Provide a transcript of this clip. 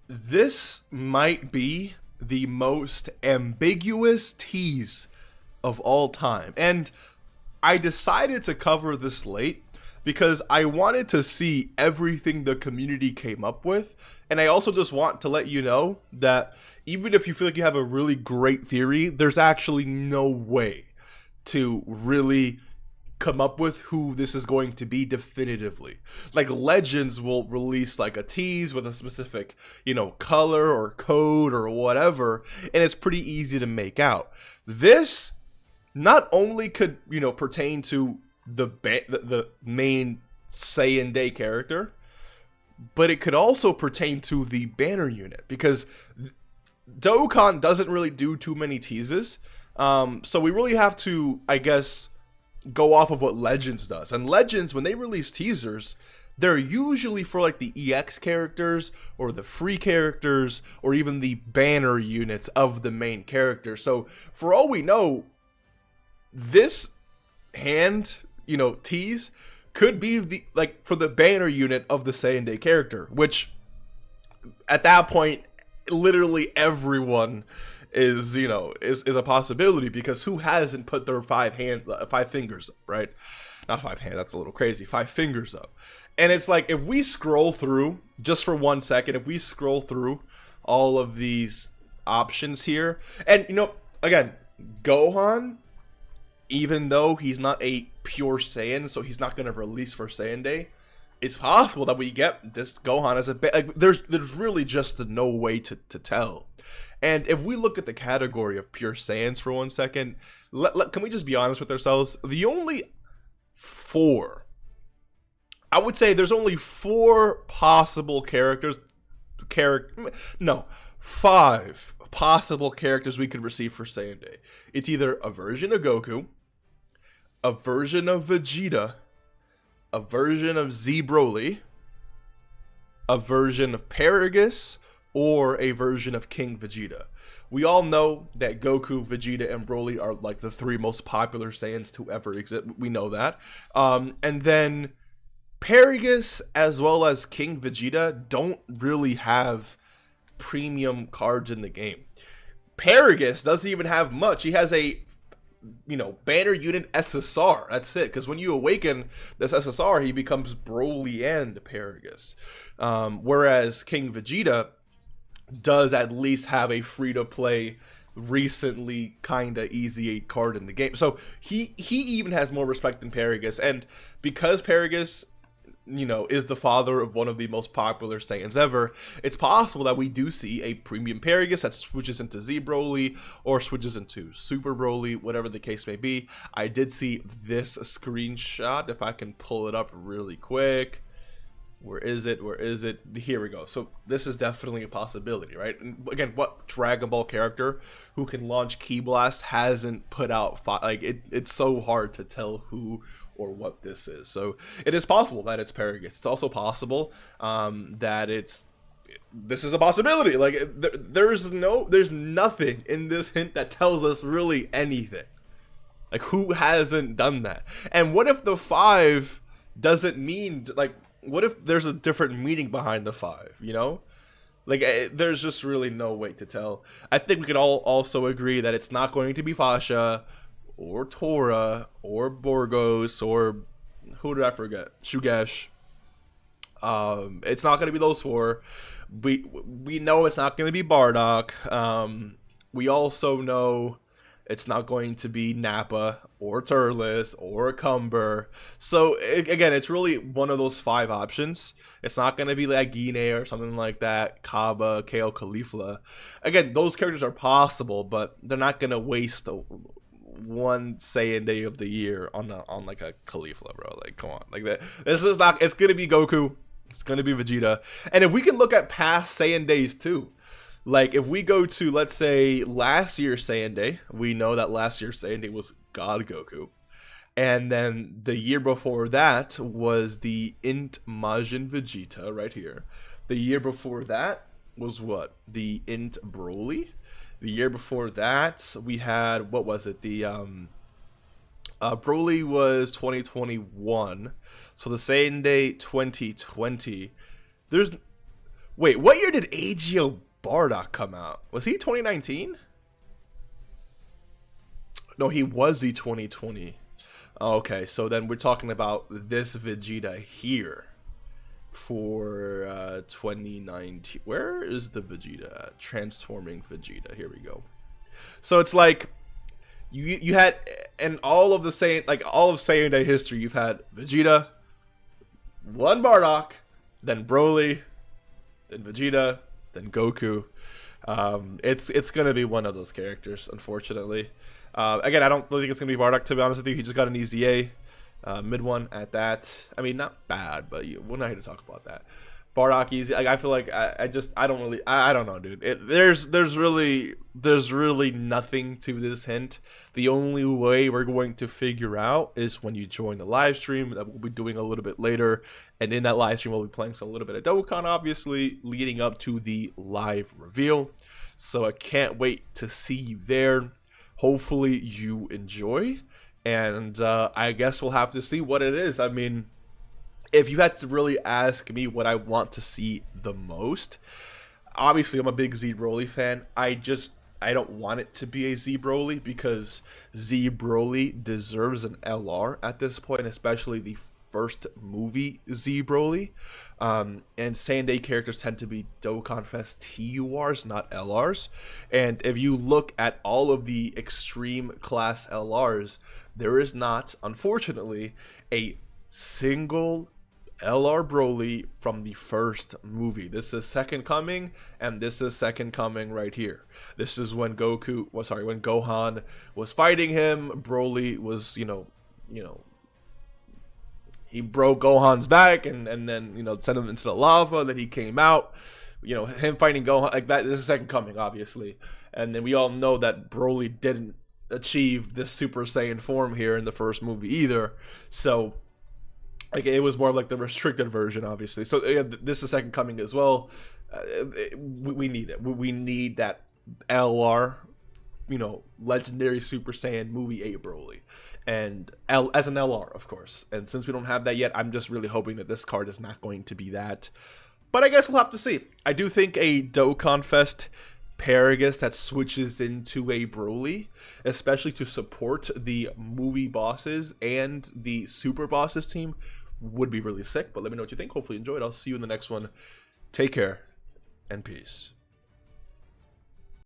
This might be the most ambiguous tease of all time. And I decided to cover this late because I wanted to see everything the community came up with. And I also just want to let you know that even if you feel like you have a really great theory, there's actually no way to really come up with who this is going to be definitively. Like Legends will release like a tease with a specific, color or code or whatever, and it's pretty easy to make out. This not only could, pertain to the main Saiyan Day character, but it could also pertain to the banner unit, because Dokkan doesn't really do too many teases. So we really have to, I guess, go off of what Legends does. And Legends, when they release teasers, they're usually for like the EX characters or the free characters or even the banner units of the main character. So for all we know, this hand, tease could be the for the banner unit of the Saiyan Day character, which at that point literally everyone is a possibility, because who hasn't put their five fingers up, right? Not five hands, that's a little crazy. 5 fingers up. And it's like, if we scroll through just for 1 second, if we scroll through all of these options here, and again, Gohan, even though he's not a pure Saiyan, so he's not going to release for Saiyan Day, it's possible that we get this Gohan as a there's really just no way to tell. And if we look at the category of pure Saiyans for 1 second, can we just be honest with ourselves? The only 4, I would say there's only 4 possible characters, 5 possible characters we could receive for Saiyan Day. It's either a version of Goku, a version of Vegeta, a version of Z Broly, a version of Paragus, or a version of King Vegeta. We all know that Goku, Vegeta, and Broly are like the 3 most popular Saiyans to ever exist. We know that. And then Paragus as well as King Vegeta don't really have premium cards in the game. Paragus doesn't even have much. He has a banner unit SSR. That's it. Because when you awaken this SSR, he becomes Broly and Paragus. Whereas King Vegeta does at least have a free-to-play, recently kinda easy 8 card in the game. So he even has more respect than Paragus. And because Paragus, is the father of one of the most popular Saiyans ever, it's possible that we do see a premium Paragus that switches into Z Broly or switches into Super Broly, whatever the case may be. I did see this screenshot, if I can pull it up really quick. Where is it? Here we go. So this is definitely a possibility, right? And again, what Dragon Ball character who can launch Ki Blast hasn't put out it's so hard to tell who or what this is. So it is possible that it's Paragus. It's also possible that this is a possibility. Like there's nothing in this hint that tells us really anything. Like, who hasn't done that? And what if the 5 doesn't mean what if there's a different meaning behind the 5, there's just really no way to tell. I think we could all also agree that it's not going to be Fasha or Tora or Borgos or who did I forget? Shugesh. It's not going to be those 4. We know it's not going to be Bardock. We also know it's not going to be Nappa or Turles or Cumber. So again, it's really one of those 5 options. It's not going to be like Gine or something like that, Kaba, KO Caulifla. Again, those characters are possible, but they're not going to waste one Saiyan Day of the year on like a Caulifla, bro. Like, come on. Like that. This is not, it's going to be Goku. It's going to be Vegeta. And if we can look at past Saiyan Days too, like if we go to, let's say, last year's Saiyan Day, we know that last year's Saiyan Day was God Goku. And then the year before that was the Int Majin Vegeta right here. The year before that was what? The Int Broly. The year before that, we had, what was it? The Broly was 2021. So the Saiyan Day 2020. Wait, what year did Agio Bardock come out? Was he 2019? No, he was the 2020. Okay, so then we're talking about this Vegeta here for 2019. Where is the Vegeta at? Transforming Vegeta. Here we go. So it's like you had in all of the Saiyan Day history, you've had Vegeta, one Bardock, then Broly, then Vegeta, then Goku. It's gonna be one of those characters, unfortunately. Again, I don't really think it's gonna be Bardock, to be honest with you. He just got an easy A, mid one at that. I mean, not bad, but we're not here to talk about that. Bardock easy. Like, I feel like I don't know, dude. There's really nothing to this hint. The only way we're going to figure out is when you join the live stream that we'll be doing a little bit later, and in that live stream we'll be playing a little bit of Dokkan, obviously leading up to the live reveal. So I can't wait to see you there. Hopefully you enjoy, and I guess we'll have to see what it is. I mean, if you had to really ask me what I want to see the most, obviously I'm a big Z Broly fan. I don't want it to be a Z Broly because Z Broly deserves an LR at this point, especially the first movie Z Broly. And Saiyan Day characters tend to be Dokkan Fest TURs, not LRs. And if you look at all of the extreme class LRs, there is not, unfortunately, a single LR Broly from the first movie. This is Second Coming, and this is Second Coming right here. This is when when Gohan was fighting him. Broly was, he broke Gohan's back and then, sent him into the lava. Then he came out, him fighting Gohan like that. This is Second Coming, obviously. And then we all know that Broly didn't achieve this Super Saiyan form here in the first movie either. So, like, it was more like the restricted version, obviously. So this is Second Coming as well. We need it. We need that LR, legendary Super Saiyan movie 8 Broly, and as an LR, of course. And since we don't have that yet, I'm just really hoping that this card is not going to be that. But I guess we'll have to see. I do think a Dokkan Fest Paragus that switches into a Broly, especially to support the movie bosses and the super bosses team, would be really sick. But let me know what you think. Hopefully you enjoyed. I'll see you in the next one. Take care and peace.